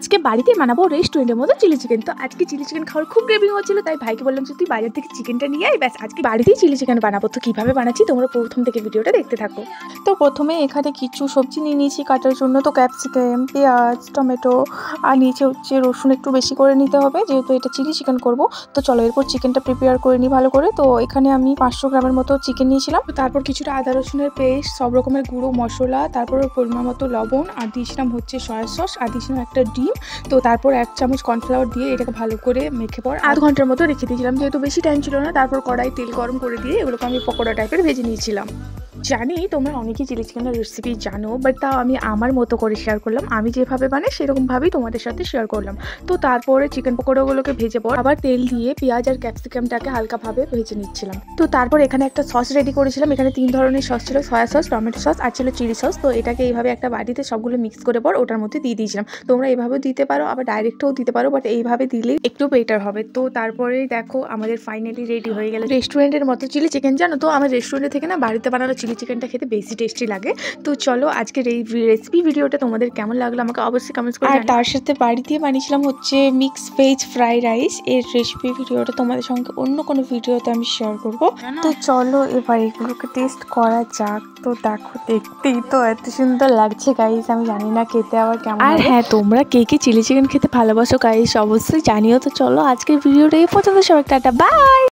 আজকে বাড়িতে বানাবো রেস্টুরেন্টের মতো চিলি চিকেন। তো আজকে চিলি চিকেন খাওয়ার খুব ক্রেভিং হচ্ছিল, তাই ভাইকে বললাম যে তুই বাজার থেকে চিকেনটা নিয়ে আয়, ব্যাস আজকে বাড়িতেই চিলি চিকেন বানাবো। তো কিভাবে বানাচ্ছি তোমরা প্রথম থেকে ভিডিওটা দেখতে থাকো। তো প্রথমে এখানে কিছু সবজি নিয়ে নিয়েছি কাটার জন্য। তো ক্যাপসিকাম, পেঁয়াজ, টমেটো আর নিচে হচ্ছে রসুন একটু বেশি করে নিতে হবে, যেহেতু এটা চিলি চিকেন করব। তো চলো এরপর চিকেনটা প্রিপেয়ার করে নিই ভালো করে। তো এখানে আমি 500 গ্রামের মতো চিকেন নিয়েছিলাম। তারপর কিছুটা আদা রসুনের পেস্ট, সব রকমের গুঁড়ো মশলা, তারপর পরিমাণ মতো লবণ, আর দিয়েছিলাম হচ্ছে সয়া সস, আর দিয়েছিলাম একটা ডিম। তো তারপর 1 চামচ কর্নফ্লাওয়ার দিয়ে এটাকে ভালো করে মেখে পর আধ ঘন্টার মতো রেখে দিয়েছিলাম, যেহেতু বেশি টাইম ছিল না। তারপর কড়াই তেল গরম করে দিয়ে এগুলোকে আমি পকোড়া টাইপের ভেজে নিয়েছিলাম। জানি তোমরা অনেকেই চিলি চিকেনের রেসিপি জানো, বাট তাও আমি আমার মতো করে শেয়ার করলাম। আমি যেভাবে বানাই সেরকমভাবেই তোমাদের সাথে শেয়ার করলাম। তো তারপরে চিকেন পকোড়াগুলোকে ভেজে পর আবার তেল দিয়ে পেঁয়াজ আর ক্যাপসিকামটাকে হালকাভাবে ভেজে নিচ্ছিলাম। তো তারপর এখানে একটা সস রেডি করেছিলাম। এখানে 3 ধরনের সস ছিল, সয়া সস, টমেটো সস আর ছিল চিলি সস। তো এটাকে এইভাবে একটা বাটিতে সবগুলো মিক্স করে পর ওটার মধ্যে দিয়ে দিয়েছিলাম। তোমরা এইভাবেও দিতে পারো, আবার ডাইরেক্টও দিতে পারো, বাট এইভাবে দিলেই একটু বেটার হবে। তো তারপরে দেখো আমাদের ফাইনালি রেডি হয়ে গেল রেস্টুরেন্টের মতো চিলি চিকেন। জানো তো আমার রেস্টুরেন্ট থেকে না বাড়িতে বানানো চিলি চিকেনটা খেতে বেশি টেস্টি লাগে। তো চলো আজকের এই রেসিপি ভিডিওটা তোমাদের কেমন লাগলো আমাকে অবশ্যই কমেন্টস করে আর তার সাথে বাড়িতে বানিয়েছিলাম হচ্ছে মিক্স ভেজ ফ্রাইড রাইস। এর রেসিপি ভিডিওটা তোমাদের সঙ্গে অন্য কোনো ভিডিওতে আমি শেয়ার করব। তো চলো এবার এগুলোকে টেস্ট করা যাক। তো দেখো দেখতেই তো এত সুন্দর লাগছে গাইস, আমি জানি না খেতে আবার কেমন। আর হ্যাঁ, তোমরা কে কে চিলি চিকেন খেতে ভালোবাসো গাইস অবশ্যই জানিও। তো চলো আজকের ভিডিওটা এই পর্যন্ত, সবাই টাটা বাই।